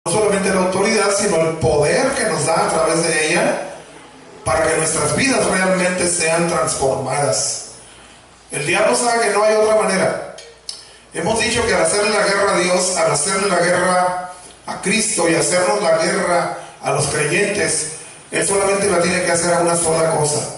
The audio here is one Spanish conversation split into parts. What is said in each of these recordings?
no solamente la autoridad, sino el poder que nos da a través de ella para que nuestras vidas realmente sean transformadas. El diablo sabe que no hay otra manera. Hemos dicho que al hacerle la guerra a Dios, al hacerle la guerra a Cristo y hacernos la guerra a los creyentes, Él solamente la tiene que hacer a una sola cosa.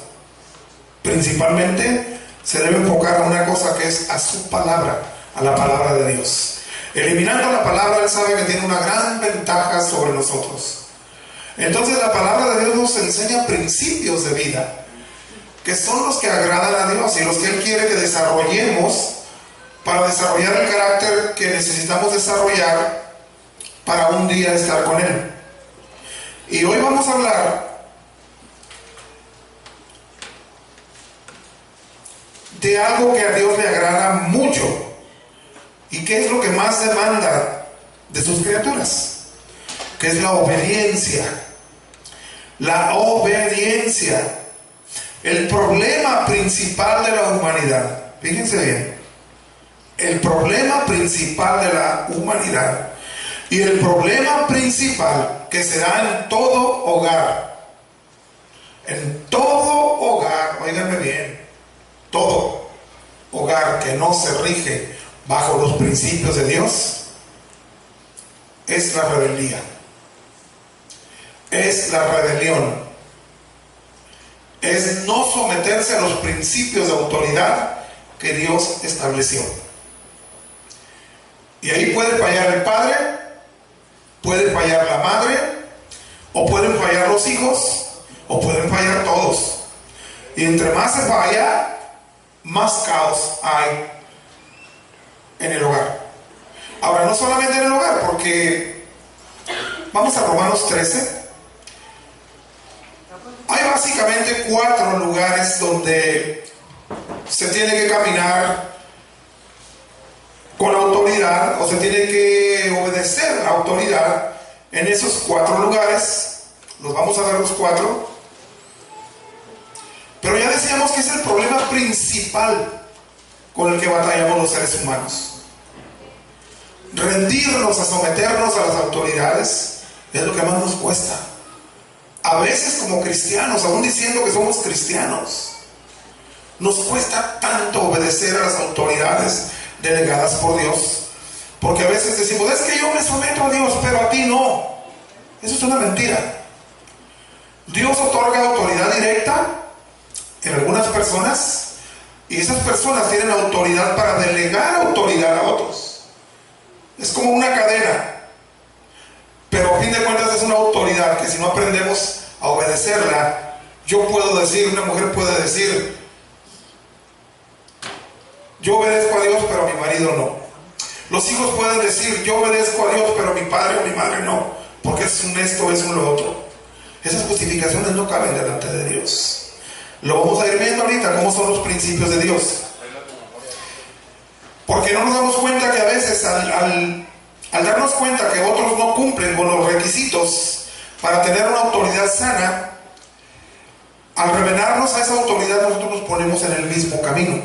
Principalmente se debe enfocar a una cosa, que es a su palabra, a la palabra de Dios. Eliminando la palabra, Él sabe que tiene una gran ventaja sobre nosotros. Entonces la palabra de Dios nos enseña principios de vida, que son los que agradan a Dios y los que Él quiere que desarrollemos para desarrollar el carácter que necesitamos desarrollar para un día estar con Él. Y hoy vamos a hablar de algo que a Dios le agrada mucho y que es lo que más demanda de sus criaturas, que es la obediencia. La obediencia. El problema principal de la humanidad, fíjense bien, el problema principal de la humanidad y el problema principal que se da en todo hogar, óiganme bien, todo hogar que no se rige bajo los principios de Dios, es la rebeldía, es la rebelión, es no someterse a los principios de autoridad que Dios estableció. Y ahí puede fallar el padre, puede fallar la madre, o pueden fallar los hijos, o pueden fallar todos. Y entre más se falla, más caos hay en el hogar. Ahora, no solamente en el hogar, porque vamos a Romanos 13. Hay básicamente 4 lugares donde se tiene que caminar con autoridad, o se tiene que obedecer la autoridad. En esos 4 lugares, los vamos a ver los 4. Pero ya decíamos que es el problema principal con el que batallamos los seres humanos. Rendirnos, a someternos a las autoridades, es lo que más nos cuesta. A veces como cristianos, aún diciendo que somos cristianos, nos cuesta tanto obedecer a las autoridades delegadas por Dios, porque a veces decimos, es que yo me someto a Dios, pero a ti no. Eso es una mentira. Dios otorga autoridad directa en algunas personas, y esas personas tienen autoridad para delegar autoridad a otros. Es como una cadena, pero a fin de cuentas es una autoridad que si no aprendemos a obedecerla, yo puedo decir, una mujer puede decir, yo obedezco a Dios, pero a mi marido no. Los hijos pueden decir, yo obedezco a Dios, pero a mi padre o mi madre no, porque es un esto, es un lo otro. Esas justificaciones no caben delante de Dios. Lo vamos a ir viendo ahorita, cómo son los principios de Dios. Porque no nos damos cuenta que a veces al darnos cuenta que otros no cumplen con los requisitos para tener una autoridad sana, al revelarnos a esa autoridad, nosotros nos ponemos en el mismo camino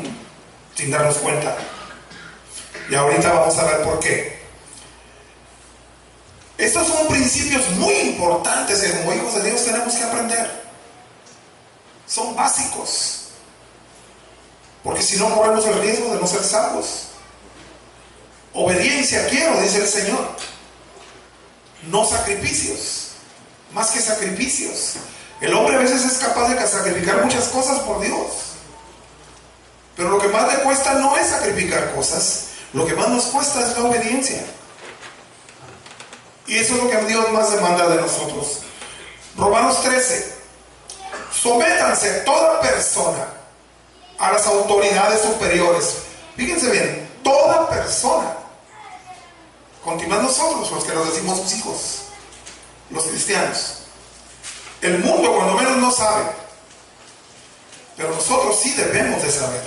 sin darnos cuenta. Y ahorita vamos a ver por qué. Estos son principios muy importantes que como hijos de Dios tenemos que aprender. Son básicos, porque si no corremos el riesgo de no ser salvos. Obediencia quiero, dice el Señor, no sacrificios, más que sacrificios. El hombre a veces es capaz de sacrificar muchas cosas por Dios, pero lo que más le cuesta no es sacrificar cosas, lo que más nos cuesta es la obediencia. Y eso es lo que Dios más demanda de nosotros. Romanos 13. Sométanse toda persona a las autoridades superiores. Fíjense bien, toda persona. Continuando nosotros, los que nos decimos sus hijos, los cristianos. El mundo cuando menos no sabe, pero nosotros sí debemos de saber.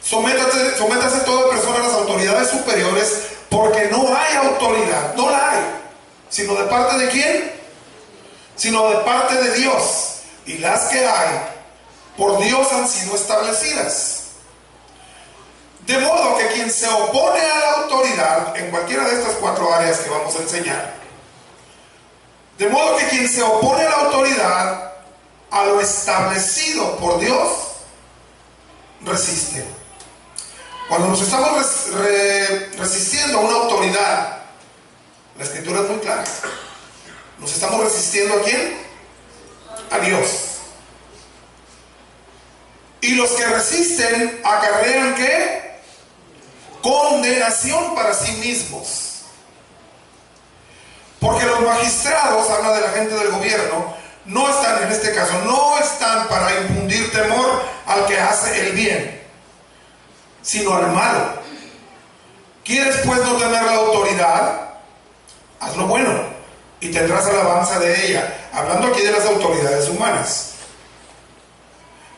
Sométase toda persona a las autoridades superiores, porque no hay autoridad, no la hay, sino de parte de quién, sino de parte de Dios, y las que hay por Dios han sido establecidas. De modo que quien se opone a la autoridad, en cualquiera de estas 4 áreas que vamos a enseñar, de modo que quien se opone a la autoridad, a lo establecido por Dios, resiste. Cuando nos estamos resistiendo a una autoridad, la escritura es muy clara. ¿Nos estamos resistiendo a quién? A Dios. Y los que resisten acarrean ¿qué? Condenación para sí mismos. Porque los magistrados, habla de la gente del gobierno, no están, en este caso, no están para infundir temor al que hace el bien, sino al malo. ¿Quieres pues no temer la autoridad? Haz lo bueno y tendrás alabanza de ella. Hablando aquí de las autoridades humanas.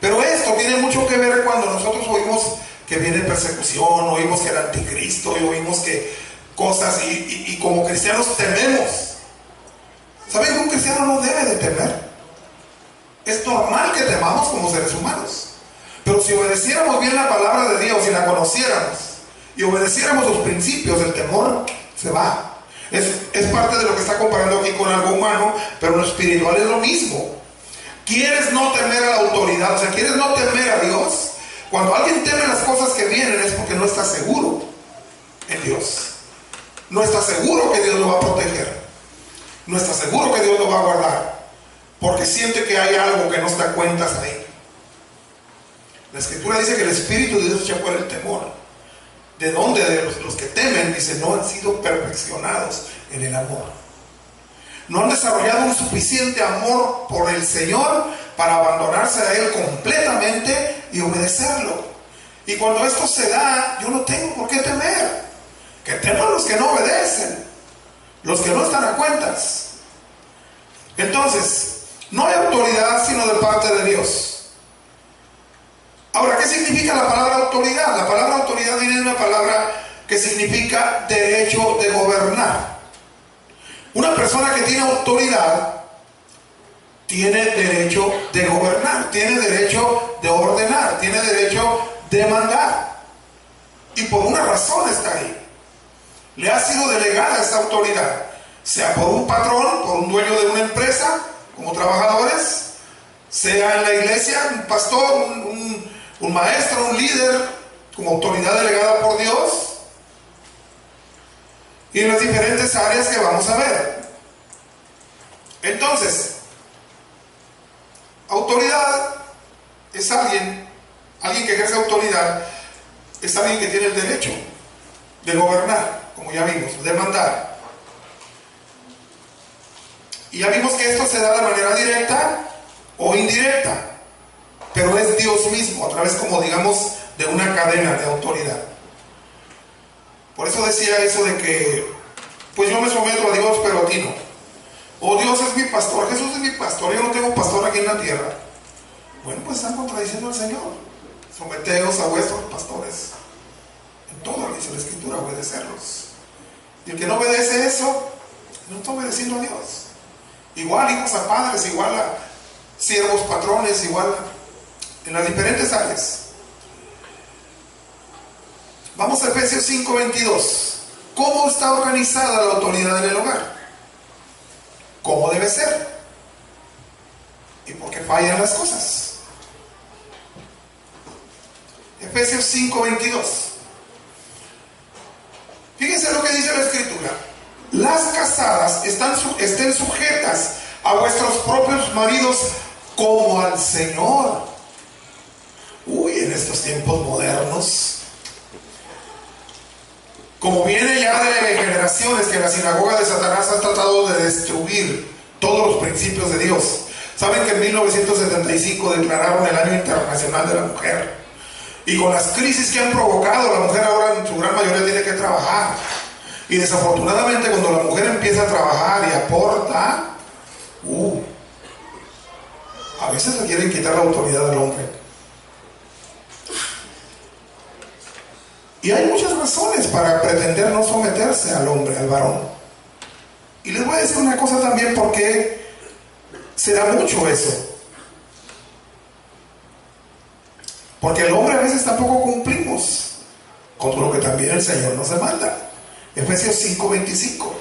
Pero esto tiene mucho que ver cuando nosotros oímos que viene persecución, oímos que el anticristo, y oímos que cosas, y como cristianos tememos. ¿Saben que un cristiano no debe de temer? Es normal que temamos como seres humanos. Pero si obedeciéramos bien la palabra de Dios y la conociéramos y obedeciéramos los principios, el temor se va. Es parte de lo que está comparando aquí con algo humano, pero lo espiritual es lo mismo. ¿Quieres no temer a la autoridad? O sea, ¿quieres no temer a Dios? Cuando alguien teme las cosas que vienen es porque no está seguro en Dios. No está seguro que Dios lo va a proteger. No está seguro que Dios lo va a guardar. Porque siente que hay algo que no se da cuentas ahí. La escritura dice que el Espíritu de Dios echa fuera el temor. ¿De dónde? De los que temen, dice, no han sido perfeccionados en el amor. No han desarrollado un suficiente amor por el Señor para abandonarse a Él completamente y obedecerlo. Y cuando esto se da, yo no tengo por qué temer. Que teman los que no obedecen, los que no están a cuentas. Entonces, no hay autoridad sino de parte de Dios. Ahora, ¿qué significa la palabra autoridad? La palabra autoridad viene de una palabra que significa derecho de gobernar. Una persona que tiene autoridad tiene derecho de gobernar, tiene derecho de ordenar, tiene derecho de mandar. Y por una razón está ahí. Le ha sido delegada esta autoridad, sea por un patrón, por un dueño de una empresa, como trabajadores, sea en la iglesia, un pastor, un maestro, un líder, como autoridad delegada por Dios, y en las diferentes áreas que vamos a ver. Entonces, autoridad es alguien que ejerce autoridad, es alguien que tiene el derecho de gobernar, como ya vimos, de mandar. Y ya vimos que esto se da de manera directa o indirecta, pero es Dios mismo, a través, como digamos, de una cadena de autoridad. Por eso decía eso de que, pues yo me someto a Dios, pero a ti no. O Dios es mi pastor, Jesús es mi pastor, yo no tengo pastor aquí en la tierra. Bueno, pues están contradiciendo al Señor. Someteos a vuestros pastores. En todo, dice la Escritura, obedecerlos. Y el que no obedece eso, no está obedeciendo a Dios. Igual hijos a padres, igual a siervos, patrones, igual en las diferentes áreas. Vamos a Efesios 5:22. ¿Cómo está organizada la autoridad en el hogar? ¿Cómo debe ser? ¿Y por qué fallan las cosas? Efesios 5:22. Fíjense lo que dice la Escritura. Las casadas estén sujetas a vuestros propios maridos como al Señor. Uy, en estos tiempos modernos, como viene ya de generaciones que la sinagoga de Satanás ha tratado de destruir todos los principios de Dios. Saben que en 1975 declararon el Año Internacional de la Mujer, y con las crisis que han provocado, la mujer ahora en su gran mayoría tiene que trabajar, y desafortunadamente cuando la mujer empieza a trabajar y aporta, a veces le quieren quitar la autoridad al hombre. Y hay muchas razones para pretender no someterse al hombre, al varón. Y les voy a decir una cosa también, porque se da mucho eso. Porque el hombre a veces tampoco cumplimos con lo que también el Señor nos demanda. Efesios 5:25.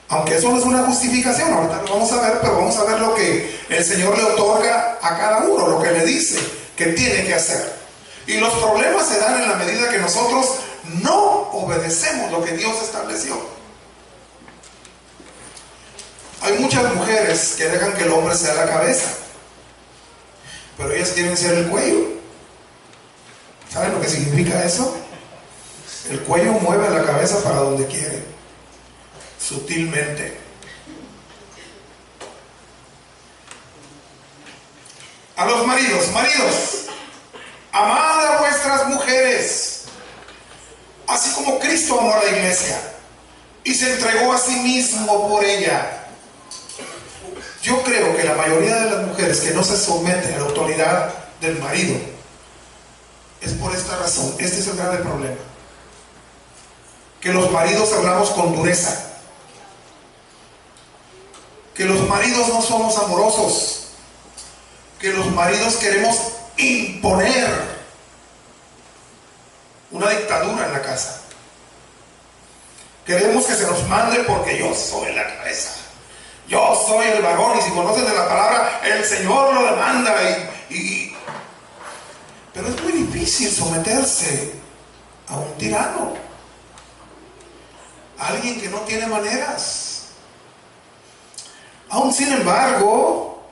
Aunque eso no es una justificación, ahorita lo vamos a ver, pero vamos a ver lo que el Señor le otorga a cada uno, lo que le dice que tiene que hacer. Y los problemas se dan en la medida que nosotros no obedecemos lo que Dios estableció. Hay muchas mujeres que dejan que el hombre sea la cabeza, pero ellas quieren ser el cuello. ¿Saben lo que significa eso? El cuello mueve la cabeza para donde quiere, sutilmente. A los maridos, amad a vuestras mujeres, así como Cristo amó a la iglesia y se entregó a sí mismo por ella. Yo creo que la mayoría de las mujeres que no se someten a la autoridad del marido es por esta razón. Este es el grave problema: que los maridos hablamos con dureza, que los maridos no somos amorosos, que los maridos queremos imponer una dictadura en la casa. Queremos que se nos mande porque yo soy la cabeza, yo soy el varón, y si conocen de la palabra, el Señor lo demanda. Pero es muy difícil someterse a un tirano, a alguien que no tiene maneras. Aún sin embargo,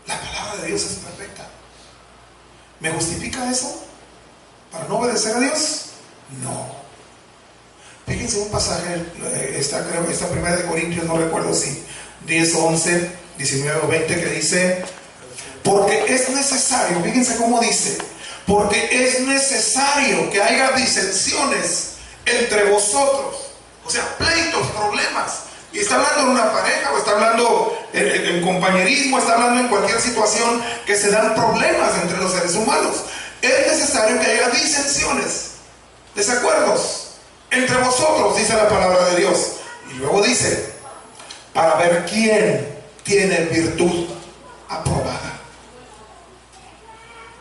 la palabra de Dios es perfecta. ¿Me justifica eso para no obedecer a Dios? No. Fíjense un pasaje, está en 1 Corintios, no recuerdo si 10, 11, 19 o 20, que dice: porque es necesario, fíjense cómo dice, porque es necesario que haya disensiones entre vosotros, o sea, pleitos, problemas. Y está hablando en una pareja, o está hablando en compañerismo, está hablando en cualquier situación que se dan problemas entre los seres humanos. Es necesario que haya disensiones, desacuerdos entre vosotros, dice la palabra de Dios. Y luego dice: para ver quién tiene virtud aprobada.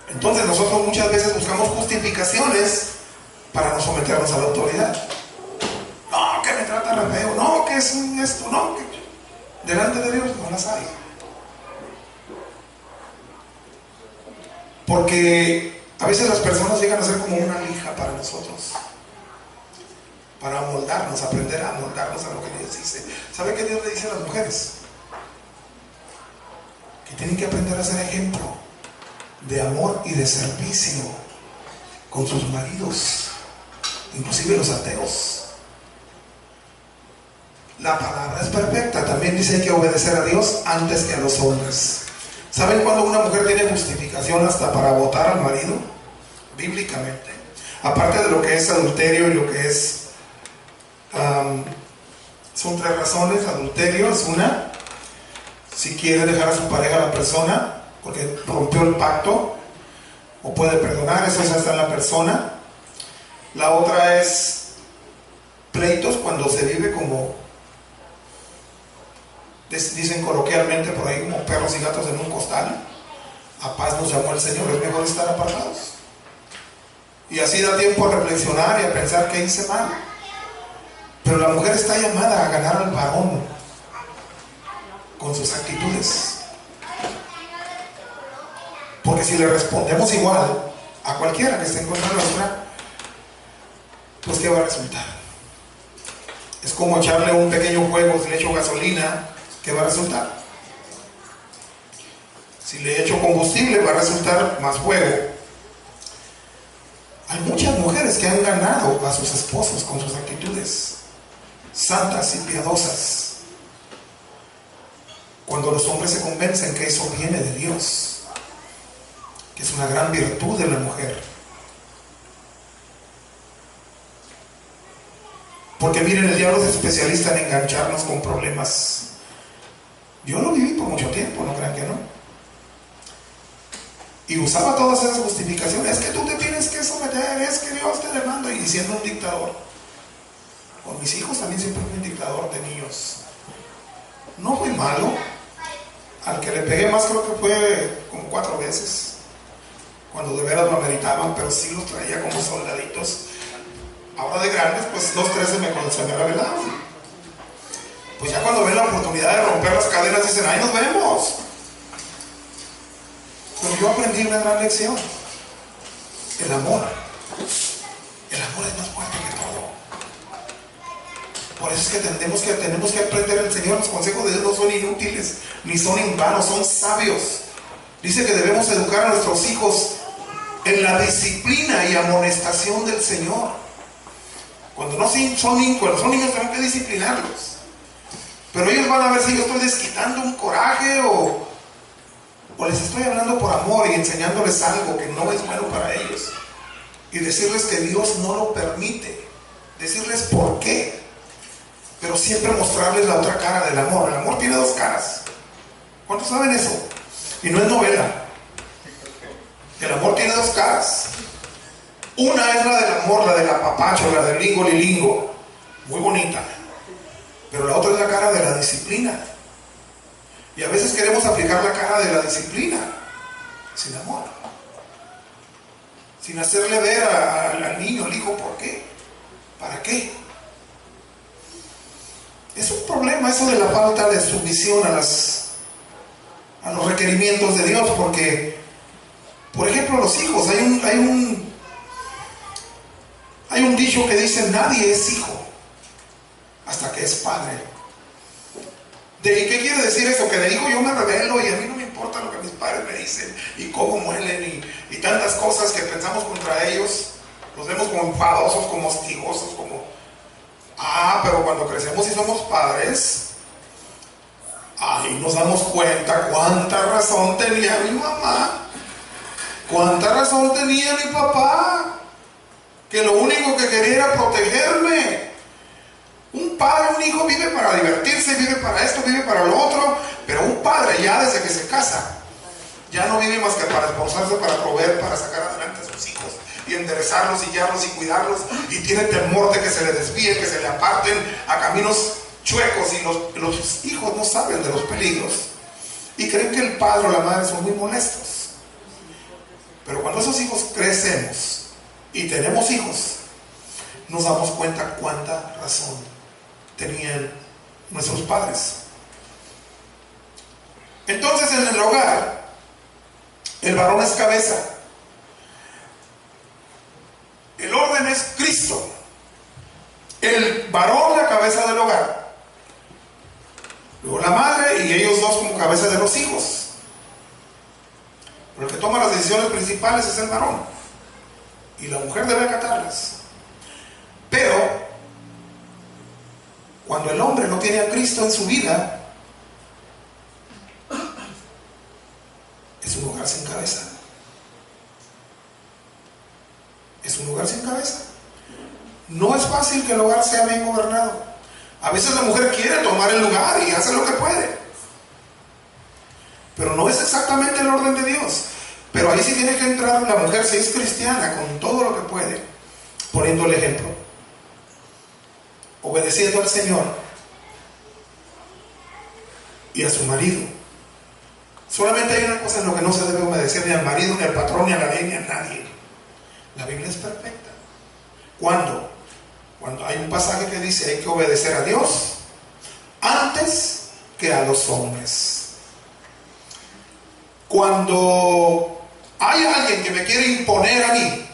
Entonces nosotros muchas veces buscamos justificaciones para no someternos a la autoridad. No, que me trata re feo, no, que es esto, no, que delante de Dios no las hay. Porque a veces las personas llegan a ser como una lija para nosotros, para amoldarnos, aprender a amoldarnos a lo que Dios dice. ¿Sabe qué Dios le dice a las mujeres? Que tienen que aprender a ser ejemplo de amor y de servicio con sus maridos, inclusive los ateos. La palabra es perfecta. También dice que hay que obedecer a Dios antes que a los hombres. ¿Saben cuándo una mujer tiene justificación hasta para votar al marido? Bíblicamente. Aparte de lo que es adulterio y lo que es... son 3 razones. Adulterio es una: si quiere dejar a su pareja, a la persona, porque rompió el pacto, o puede perdonar, eso ya está en la persona. La otra es pleitos, cuando se vive como, dicen coloquialmente por ahí, como perros y gatos en un costal. A paz nos llamó el Señor, es mejor estar apartados. Y así da tiempo a reflexionar y a pensar qué hice mal. Pero la mujer está llamada a ganar al varón con sus actitudes. Porque si le respondemos igual a cualquiera que esté en contra nuestra, pues ¿qué va a resultar? Es como echarle un pequeño fuego. Si le echo gasolina, ¿qué va a resultar? Si le echo combustible, va a resultar más fuego. Hay muchas mujeres que han ganado a sus esposos con sus actitudes santas y piadosas, cuando los hombres se convencen que eso viene de Dios, que es una gran virtud de la mujer. Porque miren, el diablo es especialista en engancharnos con problemas. Yo lo viví por mucho tiempo, no crean que no. Y usaba todas esas justificaciones: es que tú te tienes que someter, es que Dios te demanda, y siendo un dictador. Con mis hijos también siempre fui un dictador de niños. No fui malo. Al que le pegué más creo que fue como 4 veces. cuando de veras lo ameritaban, pero sí los traía como soldaditos. Ahora de grandes, pues 2, 3 se me revelaron. Pues ya cuando ven la oportunidad de romper las cadenas dicen, ¡ay, nos vemos! Pero yo aprendí una gran lección. El amor. El amor es más fuerte que todo. Por eso es que tenemos que aprender. El Señor, los consejos de Dios no son inútiles, ni son en vano, son sabios. Dice que debemos educar a nuestros hijos en la disciplina y amonestación del Señor. Cuando son niños tenemos que disciplinarlos. Pero ellos van a ver si yo estoy desquitando un coraje o les estoy hablando por amor y enseñándoles algo que no es bueno para ellos. Y decirles que Dios no lo permite. Decirles por qué. Pero siempre mostrarles la otra cara del amor. El amor tiene 2 caras. ¿Cuántos saben eso? Y no es novela. El amor tiene 2 caras. Una es la del amor, la del apapacho, la del lingo lilingo. Muy bonita. Pero la otra es la cara de la disciplina. Y a veces queremos aplicar la cara de la disciplina sin amor. Sin hacerle ver al niño, al hijo, ¿por qué? ¿Para qué? Es un problema eso de la falta de sumisión a los requerimientos de Dios, porque, por ejemplo, los hijos, hay un dicho que dice, nadie es hijo hasta que es padre. ¿Y qué quiere decir eso? Que de hijo yo me rebelo y a mí no me importa lo que mis padres me dicen y cómo muelen y tantas cosas que pensamos contra ellos. Los vemos como enfadosos, como hostigosos, como... pero cuando crecemos y somos padres, ahí nos damos cuenta cuánta razón tenía mi mamá, cuánta razón tenía mi papá, que lo único que quería era protegerme. Un padre, un hijo vive para divertirse, vive para esto, vive para lo otro, pero un padre ya desde que se casa, ya no vive más que para esforzarse, para proveer, para sacar adelante a sus hijos y enderezarlos y guiarlos y cuidarlos, y tiene temor de que se le desvíen, que se le aparten a caminos chuecos, y los hijos no saben de los peligros y creen que el padre o la madre son muy molestos. Pero cuando esos hijos crecemos y tenemos hijos, nos damos cuenta cuánta razón tenían nuestros padres. Entonces, en el hogar, el varón es cabeza. El orden es Cristo. El varón, la cabeza del hogar. Luego la madre y ellos dos como cabeza de los hijos. Pero el que toma las decisiones principales es el varón. Y la mujer debe acatarlas. Pero cuando el hombre no tiene a Cristo en su vida, es un hogar sin cabeza. Es un hogar sin cabeza. No es fácil que el hogar sea bien gobernado. A veces la mujer quiere tomar el lugar y hace lo que puede, pero no es exactamente el orden de Dios. Pero ahí sí tiene que entrar la mujer, si es cristiana, con todo lo que puede, poniendo el ejemplo, obedeciendo al Señor y a su marido. Solamente hay una cosa en lo que no se debe obedecer, ni al marido, ni al patrón, ni a la ley, ni a nadie. La Biblia es perfecta. ¿Cuándo? Cuando hay un pasaje que dice hay que obedecer a Dios antes que a los hombres. Cuando hay alguien que me quiere imponer a mí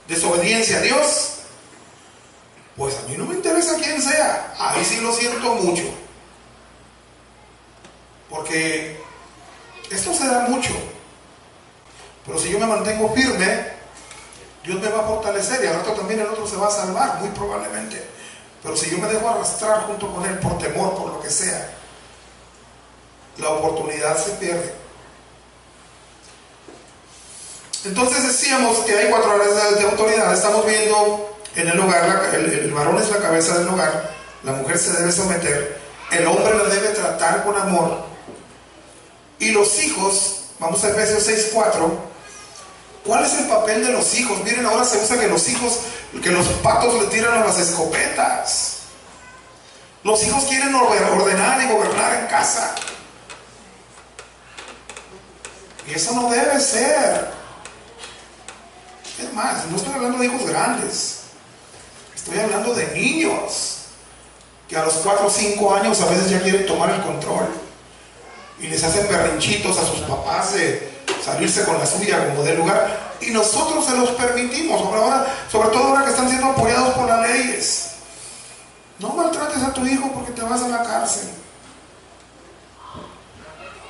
desobediencia a Dios, pues a mí no me interesa quién sea. Ahí sí lo siento mucho, porque esto se da mucho. Pero si yo me mantengo firme, Dios me va a fortalecer y al rato también el otro se va a salvar, muy probablemente. Pero si yo me dejo arrastrar junto con él por temor, por lo que sea, la oportunidad se pierde. Entonces decíamos que hay 4 áreas de autoridad. Estamos viendo en el hogar, el varón es la cabeza del hogar, la mujer se debe someter, el hombre la debe tratar con amor, y los hijos, vamos a Efesios 6:4. ¿Cuál es el papel de los hijos? Miren, ahora se usa que los patos le tiran a las escopetas. Los hijos quieren ordenar y gobernar en casa, y eso no debe ser. Es más, no estoy hablando de hijos grandes, estoy hablando de niños que a los 4 o 5 años a veces ya quieren tomar el control y les hacen berrinchitos a sus papás de salirse con la suya como de lugar, y nosotros se los permitimos, sobre todo ahora que están siendo apoyados por las leyes. No maltrates a tu hijo porque te vas a la cárcel,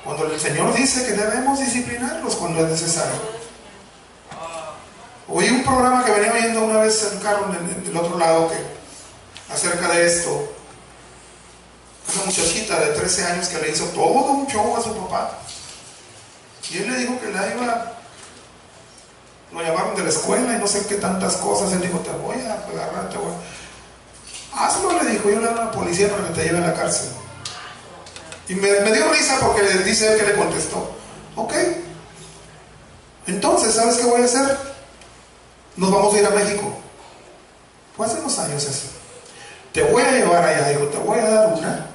cuando el Señor dice que debemos disciplinarlos cuando es necesario. Oí un programa que venía oyendo una vez en un carro del otro lado acerca de esto. Una muchachita de 13 años que le hizo todo un show a su papá, y él le dijo que lo llamaron de la escuela y no sé qué tantas cosas. Él dijo, te voy a agarrar, hazlo, le dijo, yo le hablo a la policía para que te lleve a la cárcel. Y me dio risa porque le dice él que le contestó, ok, entonces, ¿sabes qué voy a hacer? Nos vamos a ir a México. Fue hace unos años eso. Te voy a llevar allá, digo, te voy a dar una.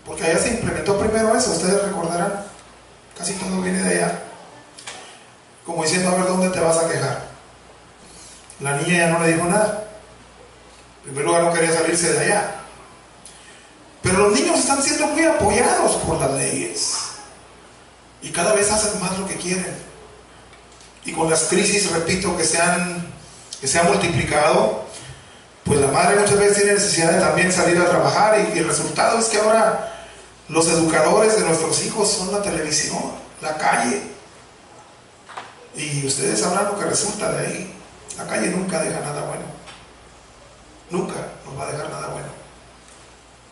Porque allá se implementó primero eso, ustedes recordarán. Casi todo viene de allá. Como diciendo, a ver, ¿dónde te vas a quejar? La niña ya no le dijo nada. En primer lugar, no quería salirse de allá. Pero los niños están siendo muy apoyados por las leyes. Y cada vez hacen más lo que quieren. Y con las crisis, repito, que se han multiplicado, pues la madre muchas veces tiene necesidad de también salir a trabajar, y el resultado es que ahora los educadores de nuestros hijos son la televisión, la calle. Y ustedes sabrán lo que resulta de ahí. La calle nunca deja nada bueno. Nunca nos va a dejar nada bueno.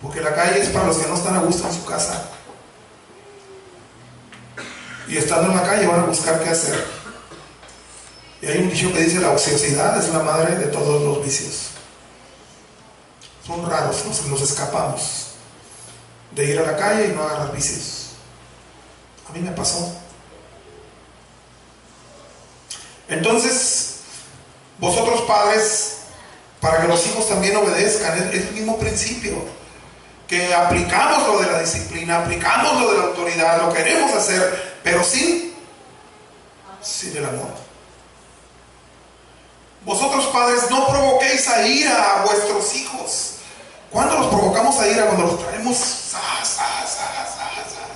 Porque la calle es para los que no están a gusto en su casa. Y estando en la calle van a buscar qué hacer. Y hay un dicho que dice, la ociosidad es la madre de todos los vicios. Son raros, nos escapamos de ir a la calle y no agarrar vicios. A mí me pasó. Entonces, vosotros padres, para que los hijos también obedezcan, es el mismo principio, que aplicamos lo de la disciplina, aplicamos lo de la autoridad, lo queremos hacer, pero sin el amor. Vosotros padres, no provoquéis a ira a vuestros hijos. ¿Cuándo los provocamos a ira? Cuando los traemos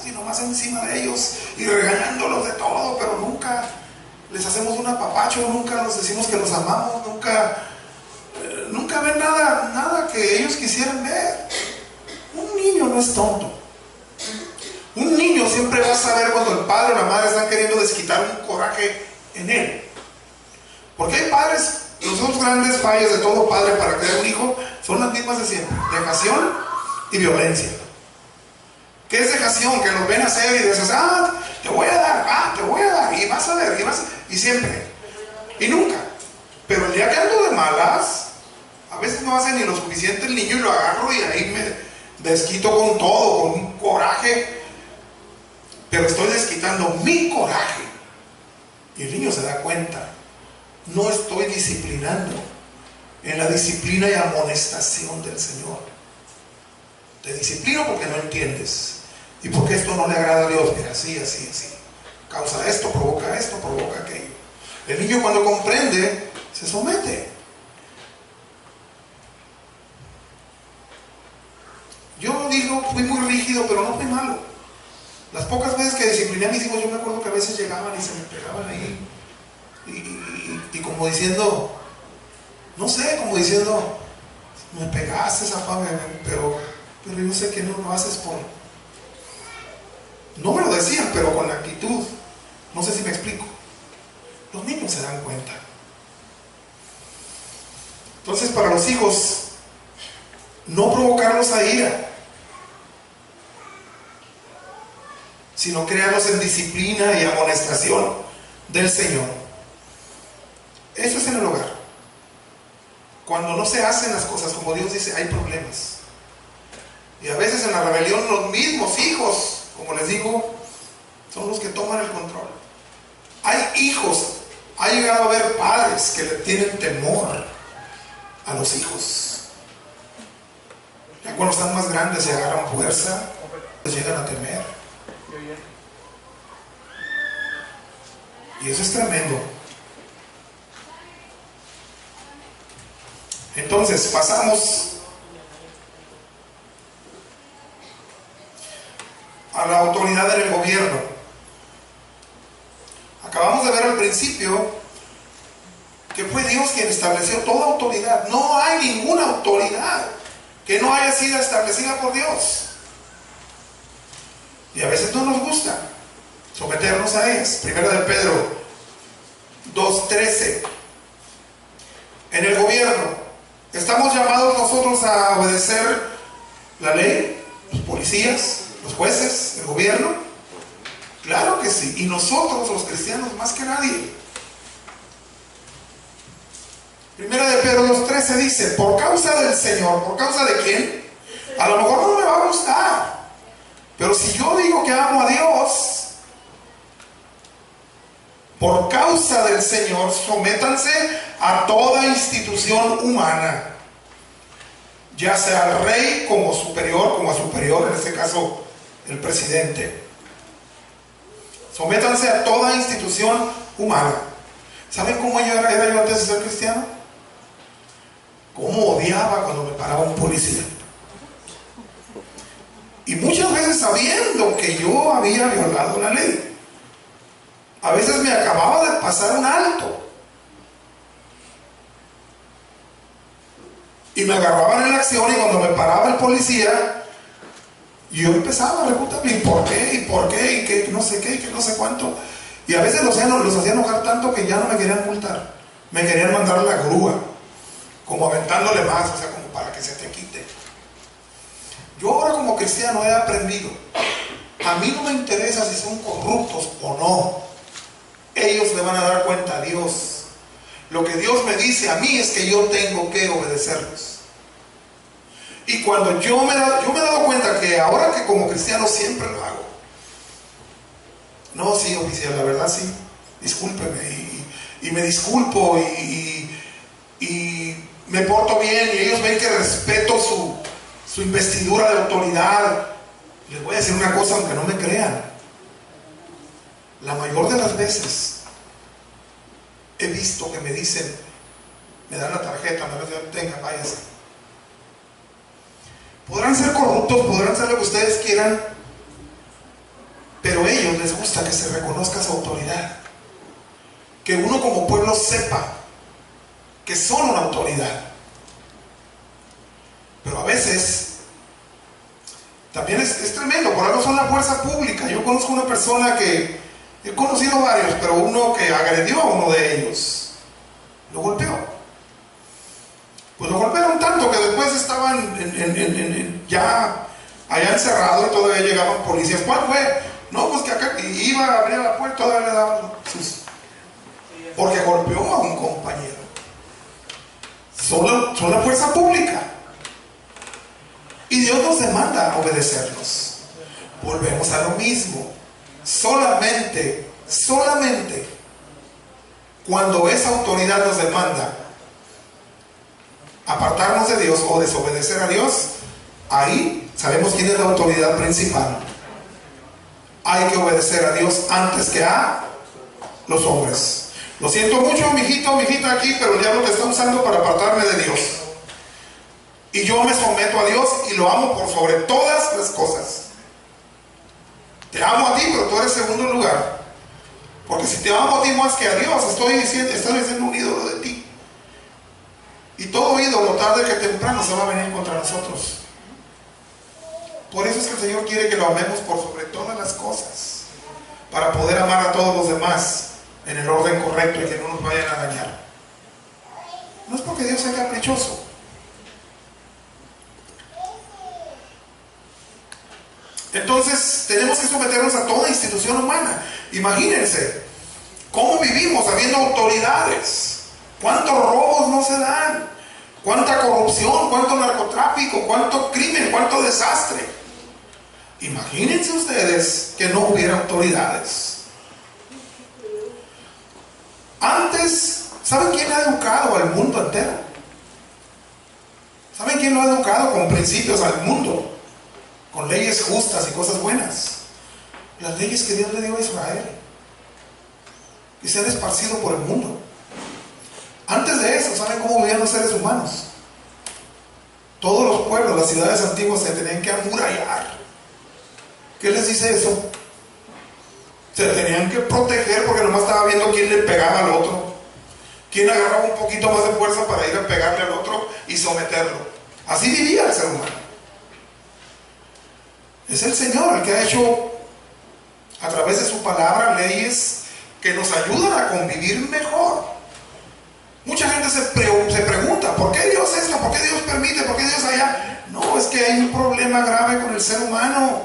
y nomás encima de ellos y regañándolos de todo, pero nunca les hacemos un apapacho, nunca les decimos que los amamos, nunca ven nada que ellos quisieran ver. Un niño no es tonto. Un niño siempre va a saber cuando el padre o la madre están queriendo desquitar un coraje en él. Porque hay padres, los dos grandes fallos de todo padre para crear un hijo son las mismas de siempre: dejación y violencia. ¿Qué es dejación? Que los ven hacer y dices, te voy a dar, y vas a ver, y siempre, y nunca. Pero el día que ando de malas, a veces no hace ni lo suficiente el niño y lo agarro y ahí me desquito con todo, con un coraje, pero estoy desquitando mi coraje. Y el niño se da cuenta, no estoy disciplinando. En la disciplina y amonestación del Señor. Te disciplino porque no entiendes, y porque esto no le agrada a Dios. Mira, así. Causa esto, provoca aquello. El niño, cuando comprende, se somete. Yo digo, fui muy rígido, pero no fui malo. Las pocas veces que discipliné a mis hijos, yo me acuerdo que a veces llegaban y se me pegaban ahí, y como diciendo, no sé, me pegaste, papá, pero yo sé que no lo haces por... No me lo decían, pero con la actitud. No sé si me explico. Los niños se dan cuenta. Entonces, para los hijos, no provocarlos a ira, sino crearlos en disciplina y amonestación del Señor. Eso es en el hogar. Cuando no se hacen las cosas como Dios dice, hay problemas. Y a veces en la rebelión los mismos hijos, como les digo, son los que toman el control. Hay hijos, ha llegado a haber padres que le tienen temor a los hijos. Ya cuando están más grandes y agarran fuerza, les llegan a temer. Y eso es tremendo. Entonces, pasamos a la autoridad en el gobierno. Acabamos de ver al principio que fue Dios quien estableció toda autoridad. No hay ninguna autoridad que no haya sido establecida por Dios. Y a veces no nos gusta someternos a ellas. Primera de Pedro 2:13. En el gobierno, ¿estamos llamados nosotros a obedecer la ley? ¿Los policías? ¿Los jueces? ¿El gobierno? Claro que sí. Y nosotros, los cristianos, más que nadie. Primera de Pedro 2:13 dice: por causa del Señor. ¿Por causa de quién? A lo mejor no me va a gustar, pero si yo digo que amo a Dios, por causa del Señor, sométanse a toda institución humana, ya sea al rey como superior, como a superior, en este caso el presidente. Sométanse a toda institución humana. ¿Saben cómo era yo antes de ser cristiano? Cómo odiaba cuando me paraba un policía. Y muchas veces sabiendo que yo había violado la ley. A veces me acababa de pasar un alto y me agarraban en la acción, y cuando me paraba el policía, yo empezaba a preguntarme: ¿y por qué? ¿Y por qué? ¿Y qué? No sé qué, que no sé cuánto. Y a veces los hacía enojar tanto que ya no me querían multar. Me querían mandar a la grúa, como aventándole más, o sea, como para que se te quite. Yo ahora como cristiano he aprendido: a mí no me interesa si son corruptos o no. Ellos le van a dar cuenta a Dios. Lo que Dios me dice a mí es que yo tengo que obedecerlos. Y cuando yo me he dado cuenta que ahora que como cristiano siempre lo hago. No, sí, oficial, la verdad sí, discúlpeme, y me disculpo, y me porto bien, y ellos ven que respeto su investidura de autoridad. Les voy a decir una cosa, aunque no me crean: la mayor de las veces he visto que me dicen, me dan la tarjeta, me dicen: tenga, váyase. Podrán ser corruptos, podrán ser lo que ustedes quieran, pero a ellos les gusta que se reconozca su autoridad, que uno como pueblo sepa que son una autoridad. Pero a veces también es tremendo, por algo son la fuerza pública. Yo conozco una persona que, he conocido varios, pero uno que agredió a uno de ellos, lo golpeó. Pues lo golpearon tanto que después estaban ya allá encerrado, y todavía llegaban policías. ¿Cuál fue? No, pues que acá iba a abrir la puerta, todavía le daban porque golpeó a un compañero. Son la fuerza pública. Y Dios nos demanda obedecerlos. Volvemos a lo mismo. Solamente cuando esa autoridad nos demanda apartarnos de Dios o desobedecer a Dios, ahí sabemos quién es la autoridad principal. Hay que obedecer a Dios antes que a los hombres. Lo siento mucho, mijito, mijita aquí, pero el diablo te está usando para apartarme de Dios. Y yo me someto a Dios y lo amo por sobre todas las cosas. Te amo a ti, pero tú eres segundo lugar. Porque si te amo a ti más que a Dios, estoy diciendo un ídolo de ti. Y todo ídolo, tarde que temprano, se va a venir contra nosotros. Por eso es que el Señor quiere que lo amemos por sobre todas las cosas, para poder amar a todos los demás en el orden correcto y que no nos vayan a dañar. No es porque Dios sea caprichoso. Entonces tenemos que someternos a toda institución humana. Imagínense cómo vivimos habiendo autoridades. ¿Cuántos robos no se dan? ¿Cuánta corrupción? ¿Cuánto narcotráfico? ¿Cuánto crimen? ¿Cuánto desastre? Imagínense ustedes que no hubiera autoridades. Antes, ¿saben quién ha educado al mundo entero? ¿Saben quién lo ha educado con principios al mundo? Con leyes justas y cosas buenas. Las leyes que Dios le dio a Israel, y se han esparcido por el mundo. Antes de eso, ¿saben cómo vivían los seres humanos? Todos los pueblos, las ciudades antiguas se tenían que amurallar. ¿Qué les dice eso? Se tenían que proteger porque nomás estaba viendo quién le pegaba al otro, quién agarraba un poquito más de fuerza para ir a pegarle al otro y someterlo. Así vivía el ser humano. Es el Señor el que ha hecho a través de su palabra leyes que nos ayudan a convivir mejor. Mucha gente se pregunta, ¿por qué Dios esto? ¿Por qué Dios permite? ¿Por qué Dios allá? No, es que hay un problema grave con el ser humano.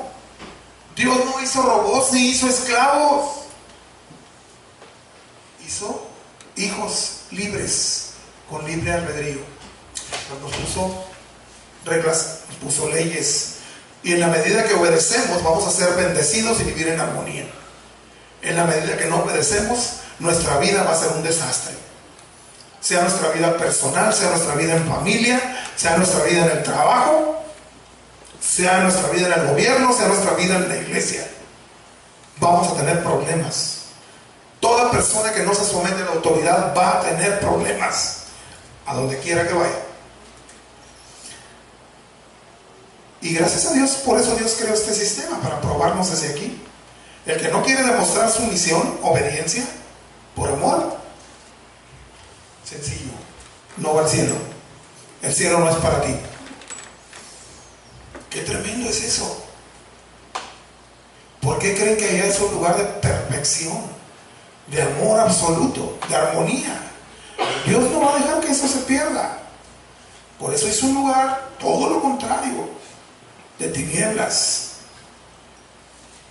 Dios no hizo robots ni hizo esclavos. Hizo hijos libres, con libre albedrío. Nos puso reglas, nos puso leyes. Y en la medida que obedecemos, vamos a ser bendecidos y vivir en armonía. En la medida que no obedecemos, nuestra vida va a ser un desastre. Sea nuestra vida personal, sea nuestra vida en familia, sea nuestra vida en el trabajo, sea nuestra vida en el gobierno, sea nuestra vida en la iglesia. Vamos a tener problemas. Toda persona que no se somete a la autoridad va a tener problemas, a donde quiera que vaya. Y gracias a Dios, por eso Dios creó este sistema, para probarnos desde aquí. El que no quiere demostrar sumisión, obediencia, por amor, sencillo, no va al cielo. El cielo no es para ti. Qué tremendo es eso. ¿Por qué creen que allá es un lugar de perfección, de amor absoluto, de armonía? Dios no va a dejar que eso se pierda. Por eso es un lugar todo lo contrario, de tinieblas,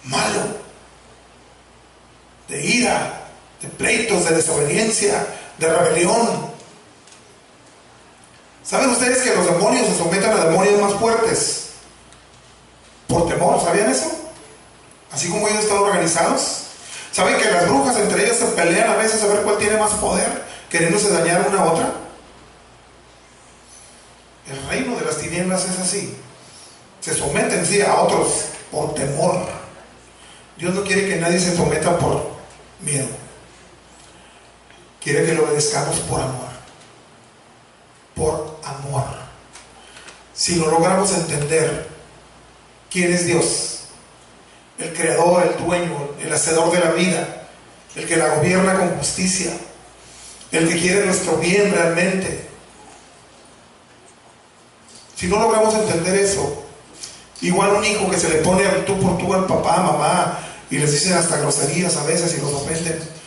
malo, de ira, de pleitos, de desobediencia, de rebelión. ¿Saben ustedes que los demonios se someten a demonios más fuertes? Por temor, ¿sabían eso? Así como ellos están organizados. ¿Saben que las brujas entre ellas se pelean a veces a ver cuál tiene más poder, queriéndose dañar una a otra? El reino de las tinieblas es así. Se someten, sí, a otros por temor. Dios no quiere que nadie se someta por miedo. Quiere que lo obedezcamos por amor. Por amor. Si lo logramos entender, ¿quién es Dios? El creador, el dueño, el hacedor de la vida, el que la gobierna con justicia, el que quiere nuestro bien realmente. Si no logramos entender eso, igual un hijo que se le pone al tú por tú al papá, mamá, y les dicen hasta groserías a veces y los ofenden,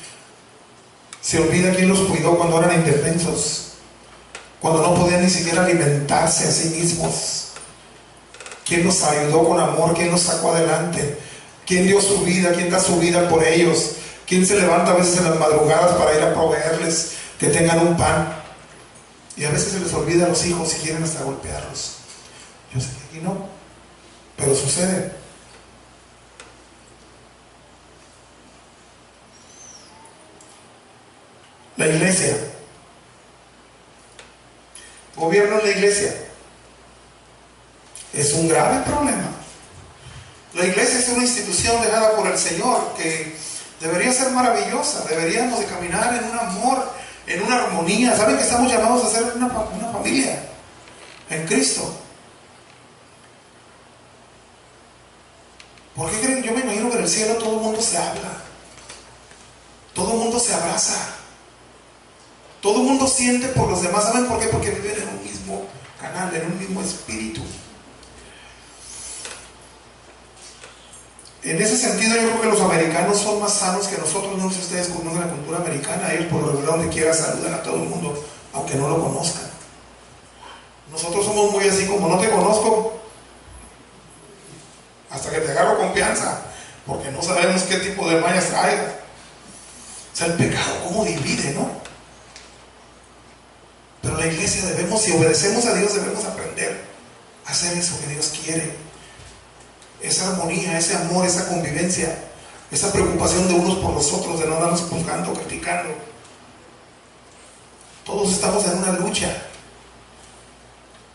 se olvida quién los cuidó cuando eran indefensos, cuando no podían ni siquiera alimentarse a sí mismos. ¿Quién los ayudó con amor? ¿Quién los sacó adelante? ¿Quién dio su vida? ¿Quién da su vida por ellos? ¿Quién se levanta a veces en las madrugadas para ir a proveerles que tengan un pan? Y a veces se les olvida a los hijos y quieren hasta golpearlos. Yo sé que aquí no, pero sucede. La iglesia. Gobierno en la iglesia. Es un grave problema. La iglesia es una institución dejada por el Señor que debería ser maravillosa. Deberíamos de caminar en un amor, en una armonía. ¿Saben que estamos llamados a ser una familia en Cristo? ¿Por qué creen? Yo me imagino que en el cielo todo el mundo se habla, todo el mundo se abraza, todo el mundo siente por los demás. ¿Saben por qué? Porque viven en un mismo canal, en un mismo espíritu. En ese sentido, yo creo que los americanos son más sanos que nosotros. No sé si ustedes conocen la cultura americana. Ellos por lo regular donde quiera saludan a todo el mundo, aunque no lo conozcan. Nosotros somos muy así, como no te conozco hasta que te agarro confianza, porque no sabemos qué tipo de mañas traiga. O sea, el pecado cómo divide, ¿no? Pero la iglesia debemos, si obedecemos a Dios, debemos aprender a hacer eso que Dios quiere. Esa armonía, ese amor, esa convivencia, esa preocupación de unos por los otros, de no andarnos juzgando, criticando. Todos estamos en una lucha,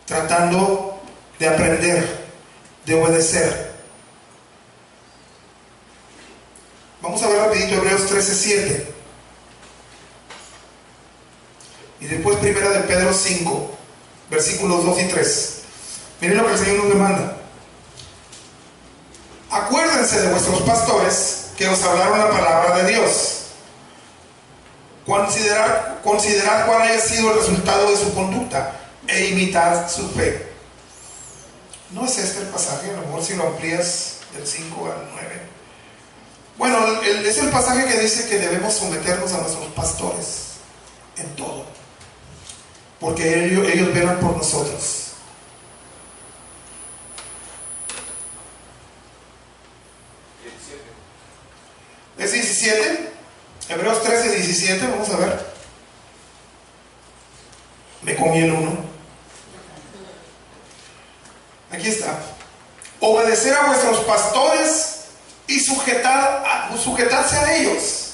tratando de aprender, de obedecer. Vamos a ver rapidito Hebreos 13:7. Y después Primera de Pedro 5, versículos 2 y 3. Miren lo que el Señor nos demanda. Acuérdense de vuestros pastores que os hablaron la palabra de Dios. Considerad cuál haya sido el resultado de su conducta e imitad su fe. ¿No es este el pasaje? A lo mejor si lo amplías del 5 al 9. Bueno, es el pasaje que dice que debemos someternos a nuestros pastores en todo, porque ellos velan por nosotros. Es 17, Hebreos 13, 17, vamos a ver. Me comí el 1. Aquí está. Obedecer a vuestros pastores y sujetarse a ellos.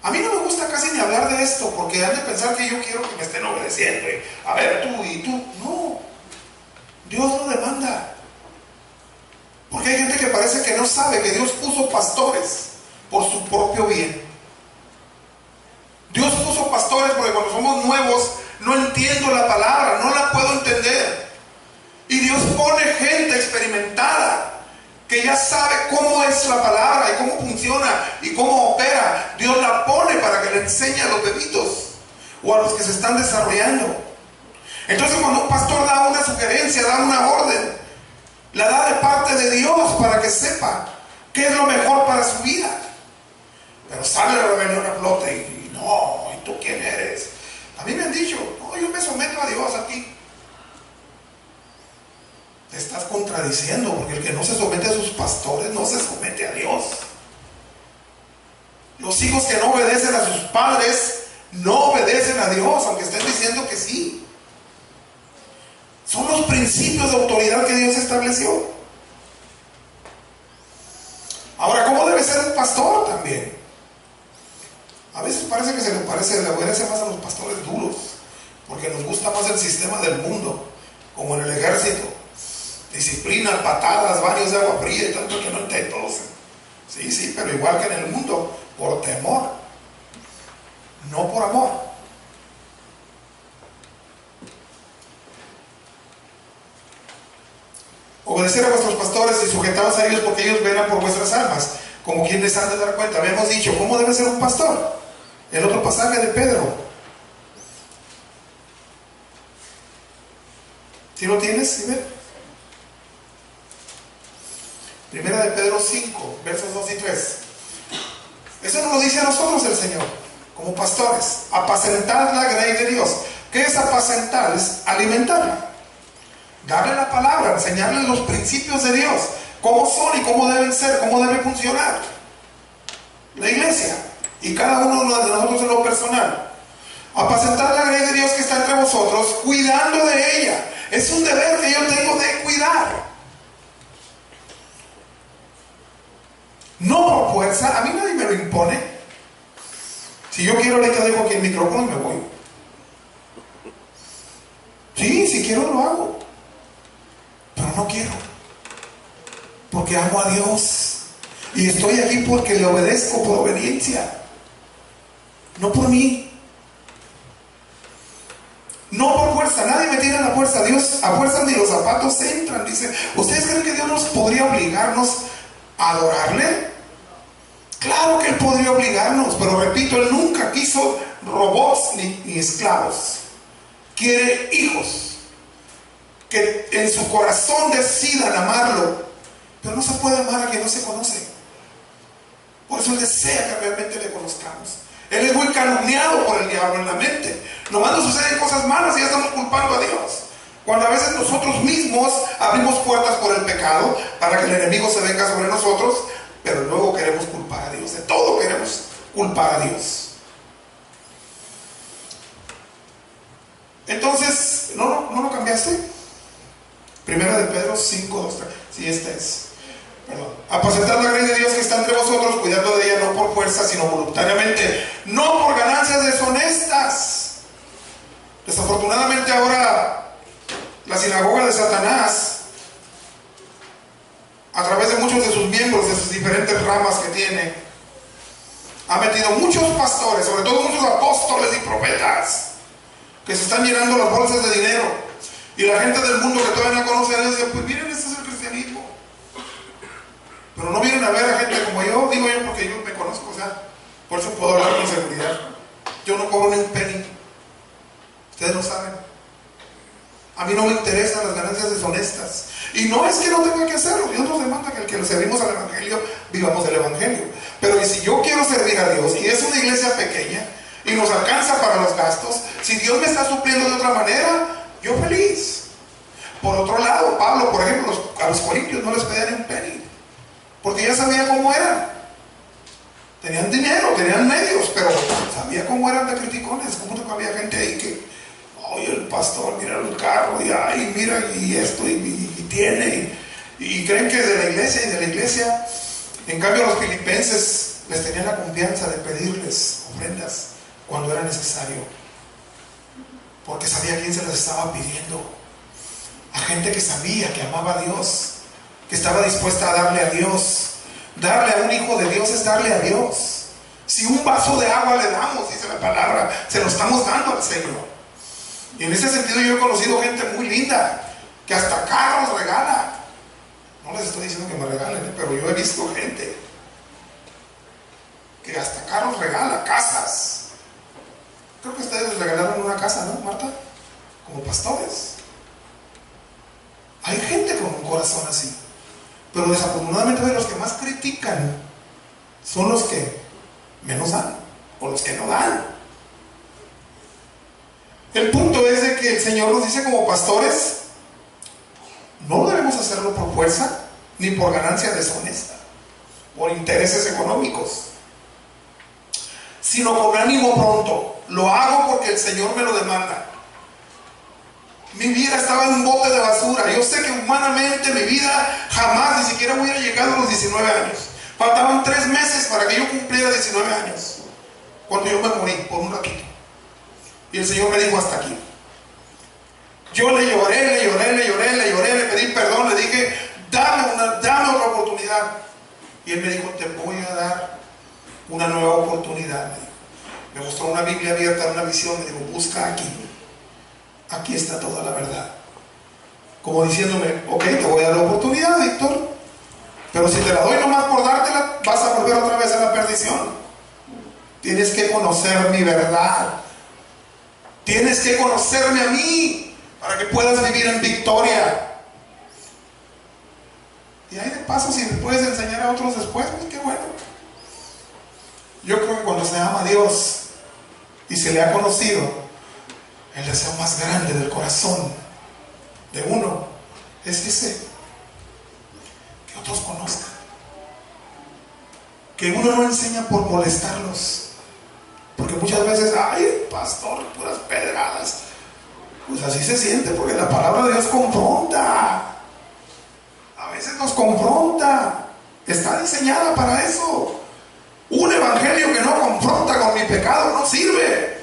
A mí no me gusta casi ni hablar de esto, porque han de pensar que yo quiero que me estén obedeciendo. A ver, tú y tú. No. Dios lo demanda. Porque hay gente que parece que no sabe que Dios puso pastores por su propio bien. Dios puso pastores porque cuando somos nuevos no entiendo la palabra, no la puedo entender. Y Dios pone gente experimentada que ya sabe cómo es la palabra y cómo funciona y cómo opera. Dios la pone para que le enseñe a los bebitos o a los que se están desarrollando. Entonces cuando un pastor da una sugerencia, da una orden, la da de parte de Dios para que sepa qué es lo mejor para su vida. Pero sale la rebelión a flote y no, ¿y tú quién eres? A mí me han dicho, no, yo me someto a Dios aquí. Te estás contradiciendo, porque el que no se somete a sus pastores no se somete a Dios. Los hijos que no obedecen a sus padres no obedecen a Dios, aunque estén diciendo que sí. Son los principios de autoridad que Dios estableció. Ahora, ¿cómo debe ser un pastor también? A veces parece que le obedece más a los pastores duros, porque nos gusta más el sistema del mundo, como en el ejército. Disciplina, patadas, baños de agua fría y tanto que no intentamos. Sí, pero igual que en el mundo, por temor, no por amor. Obedecer a vuestros pastores y sujetaos a ellos porque ellos velan por vuestras almas, como quienes han de dar cuenta. Habíamos dicho, ¿cómo debe ser un pastor? El otro pasaje de Pedro. ¿Sí lo tienes? ¿Sí ven? Primera de Pedro 5, versos 2 y 3. Eso nos lo dice a nosotros el Señor, como pastores. Apacentad la grey de Dios. ¿Qué es apacentar? Es alimentar. Darle la palabra, enseñarle los principios de Dios. Cómo son y cómo deben ser, cómo debe funcionar la iglesia. Y cada uno de nosotros en lo personal. Apacentar la grey de Dios que está entre vosotros, cuidando de ella. Es un deber que yo tengo de cuidar. No por fuerza, a mí nadie me lo impone. Si yo quiero ahorita dejo aquí el micrófono y me voy. Sí, si quiero lo hago. Pero no quiero. Porque amo a Dios. Y estoy aquí porque le obedezco por obediencia. No por mí. No por fuerza, nadie me tira la fuerza. Dios, a fuerza ni los zapatos entran. Dice, ¿ustedes creen que Dios nos podría obligarnos a adorarle? Claro que Él podría obligarnos, pero repito, Él nunca quiso robots ni esclavos. Quiere hijos que en su corazón decidan amarlo, pero no se puede amar a quien no se conoce. Por eso Él desea que realmente le conozcamos. Él es muy calumniado por el diablo en la mente. Nomás nos suceden cosas malas y ya estamos culpando a Dios. Cuando a veces nosotros mismos abrimos puertas por el pecado para que el enemigo se venga sobre nosotros, pero luego queremos culpar a Dios. De todo queremos culpar a Dios. Entonces, ¿no lo cambiaste? Primera de Pedro 5, 2, 3. Sí, este es. Perdón. Apacentar la grey de Dios que está entre vosotros, cuidando de ella no por fuerza, sino voluntariamente, no por ganancias deshonestas. Desafortunadamente ahora la sinagoga de Satanás, a través de muchos de sus miembros, de sus diferentes ramas que tiene, ha metido muchos pastores, sobre todo muchos apóstoles y profetas, que se están llenando las bolsas de dinero Y la gente del mundo que todavía no conoce a Dios dice, pues miren, este es el cristianismo. Pero no vienen a ver a gente como yo, digo yo porque yo me conozco, o sea, por eso puedo hablar con seguridad. Yo no cobro ni un penny. Ustedes lo saben. A mí no me interesan las ganancias deshonestas. Y no es que no tenga que hacerlo. Dios nos demanda que el que le servimos al Evangelio, vivamos el Evangelio. Pero y si yo quiero servir a Dios, y es una iglesia pequeña, y nos alcanza para los gastos, si Dios me está supliendo de otra manera, yo feliz. Por otro lado, Pablo, por ejemplo, a los corintios no les pedían ni un penny, porque ya sabía cómo eran. Tenían dinero, tenían medios, pero sabía cómo eran de criticones. Como que había gente ahí que, oye, el pastor, mira el carro, y ay, mira, y esto, y tiene, y creen que de la iglesia y de la iglesia. En cambio, los filipenses les tenían la confianza de pedirles ofrendas cuando era necesario, porque sabía quién se las estaba pidiendo. A gente que sabía que amaba a Dios, que estaba dispuesta a darle a Dios. Darle a un hijo de Dios es darle a Dios. Si un vaso de agua le damos, dice la palabra, se lo estamos dando al Señor. Y en ese sentido yo he conocido gente muy linda, que hasta carros regala. No les estoy diciendo que me regalen, pero yo he visto gente que hasta carros regala, casas. Creo que ustedes les regalaron una casa, ¿no, Marta? Como pastores. Hay gente con un corazón así. Pero desafortunadamente los que más critican son los que menos dan, o los que no dan. El punto es de que el Señor nos dice como pastores, no debemos hacerlo por fuerza, ni por ganancia deshonesta, por intereses económicos, sino con ánimo pronto. Lo hago porque el Señor me lo demanda. Mi vida estaba en un bote de basura. Yo sé que humanamente mi vida jamás ni siquiera hubiera llegado a los 19 años. Faltaban 3 meses para que yo cumpliera 19 años, cuando yo me morí por un ratito. Y el Señor me dijo, hasta aquí. Yo le lloré, le pedí perdón, le dije, dame otra oportunidad. Y Él me dijo, te voy a dar una nueva oportunidad. Me mostró una Biblia abierta, una visión, me dijo, busca aquí. Aquí está toda la verdad. Como diciéndome, ok, te voy a dar la oportunidad, Víctor, pero si te la doy nomás por dártela, vas a volver otra vez a la perdición. Tienes que conocer mi verdad. Tienes que conocerme a mí para que puedas vivir en victoria. Y ahí de paso, si me puedes enseñar a otros después, pues qué bueno. Yo creo que cuando se ama a Dios y se le ha conocido, el deseo más grande del corazón de uno es ese, que otros conozcan, que uno no enseña por molestarlos, porque muchas veces, ay, pastor, puras pedradas. Pues así se siente, porque la palabra de Dios confronta, a veces nos confronta, está diseñada para eso. Un evangelio que no confronta con mi pecado no sirve.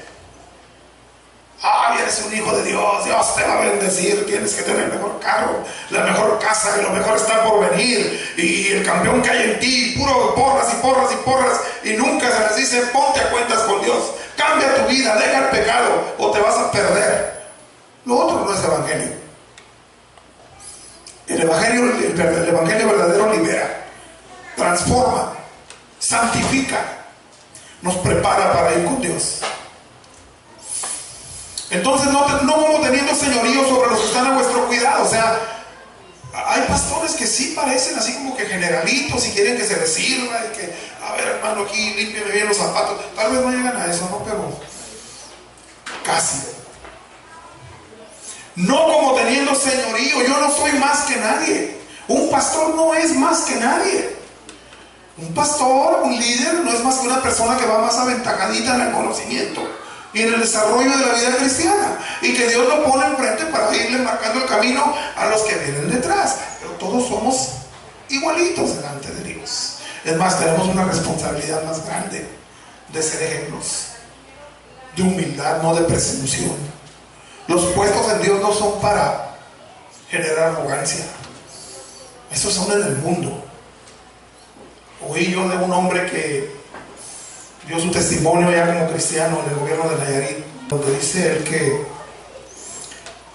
Eres un hijo de Dios, Dios te va a bendecir, tienes que tener el mejor carro, la mejor casa, y lo mejor está por venir, y el campeón que hay en ti, puro porras y porras y porras, y nunca se les dice, ponte a cuentas con Dios, cambia tu vida, deja el pecado, o te vas a perder. Lo otro no es evangelio. El evangelio verdadero libera, transforma, santifica, nos prepara para ir con Dios. Entonces no como teniendo señorío sobre los que están a vuestro cuidado. O sea, hay pastores que sí parecen así como que generalitos y quieren que se les sirva y que, a ver, hermano, aquí límpiame bien los zapatos. Tal vez no llegan a eso, ¿no? Pero casi. No como teniendo señorío. Yo no soy más que nadie. Un pastor no es más que nadie. Un pastor, un líder, no es más que una persona que va más aventajadita en el conocimiento y en el desarrollo de la vida cristiana, y que Dios lo pone enfrente para irle marcando el camino a los que vienen detrás. Pero todos somos igualitos delante de Dios. Es más, tenemos una responsabilidad más grande de ser ejemplos de humildad, no de presunción. Los puestos en Dios no son para generar arrogancia. Esos son en el mundo. Oí yo de un hombre que dio su testimonio ya como cristiano en el gobierno de Nayarit, donde dice él que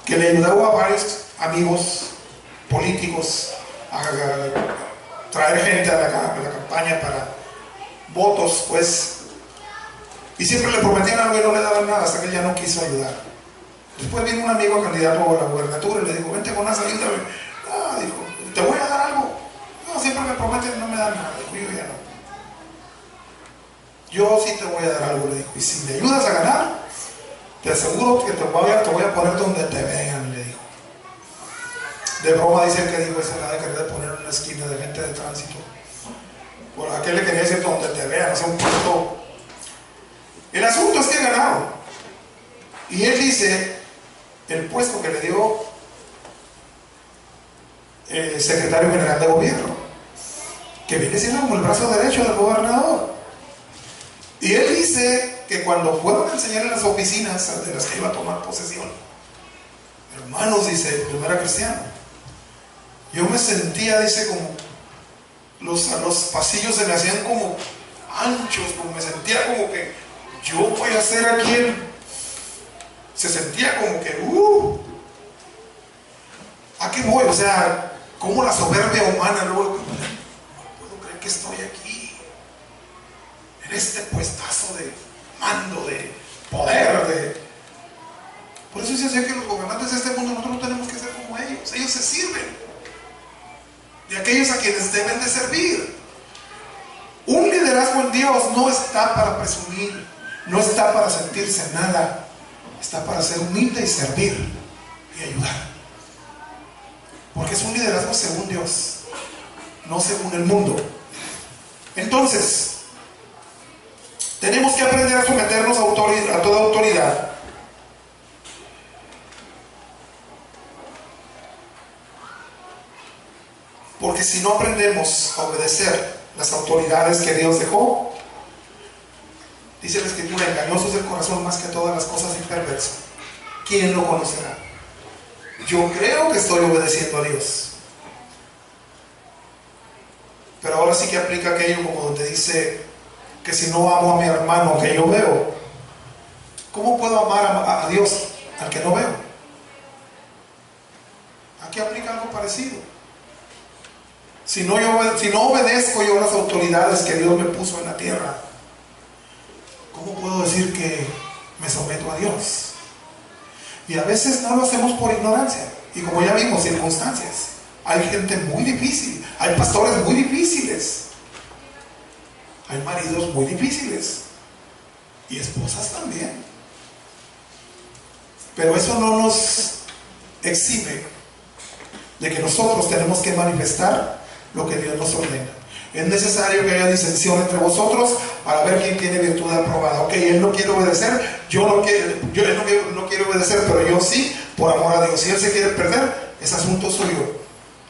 que le ayudó a varios amigos políticos a traer gente a la campaña para votos, pues, y siempre le prometían algo y no le daban nada hasta que él ya no quiso ayudar. Después vino un amigo candidato a la gubernatura y le dijo: vente con ayúdame. Ah, dijo, te voy a dar algo. No, siempre me prometen y no me dan nada. Dijo, yo ya no. Yo sí te voy a dar algo, le dijo, y si me ayudas a ganar, te aseguro que te voy a poner donde te vean, le dijo. De broma dice que dijo esa, nada, quería poner en una esquina de gente de tránsito. Por aquel le quería decir donde te vean, o sea, un puesto. El asunto es que ganaron. Y él dice, el puesto que le dio el secretario general de gobierno, que viene siendo como el brazo derecho del gobernador. Y él dice que cuando fueron a enseñar en las oficinas de las que iba a tomar posesión, hermanos, dice, yo no era cristiano, yo me sentía, dice, como los pasillos se me hacían como anchos, como me sentía como que yo voy a ser aquí se sentía como que ¿a qué voy? O sea, como la soberbia humana luego, no puedo creer que estoy aquí en este puestazo de mando, de poder, por eso se decía que los gobernantes de este mundo nosotros no tenemos que ser como ellos. Ellos se sirven de aquellos a quienes deben de servir. Un liderazgo en Dios no está para presumir, no está para sentirse nada, está para ser humilde y servir y ayudar, porque es un liderazgo según Dios, no según el mundo. Entonces tenemos que aprender a someternos a toda autoridad, porque si no aprendemos a obedecer las autoridades que Dios dejó, dice la Escritura, engañoso es el corazón más que todas las cosas y perverso, ¿quién lo conocerá? Yo creo que estoy obedeciendo a Dios, pero ahora sí que aplica aquello como donde dice que si no amo a mi hermano que yo veo, ¿cómo puedo amar a Dios al que no veo? Aquí aplica algo parecido. Si no obedezco yo las autoridades que Dios me puso en la tierra, ¿cómo puedo decir que me someto a Dios? Y a veces no lo hacemos por ignorancia, y como ya vimos, circunstancias. Hay gente muy difícil, hay pastores muy difíciles, hay maridos muy difíciles y esposas también, pero eso no nos exime de que nosotros tenemos que manifestar lo que Dios nos ordena. Es necesario que haya disensión entre vosotros para ver quién tiene virtud aprobada. Ok, él no quiere obedecer, él no quiere obedecer, pero yo sí, por amor a Dios. Si él se quiere perder, es asunto suyo.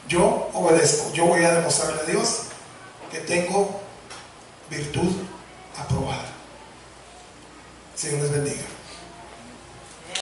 Yo obedezco, yo voy a demostrarle a Dios que tengo virtud aprobada. Señor les bendiga.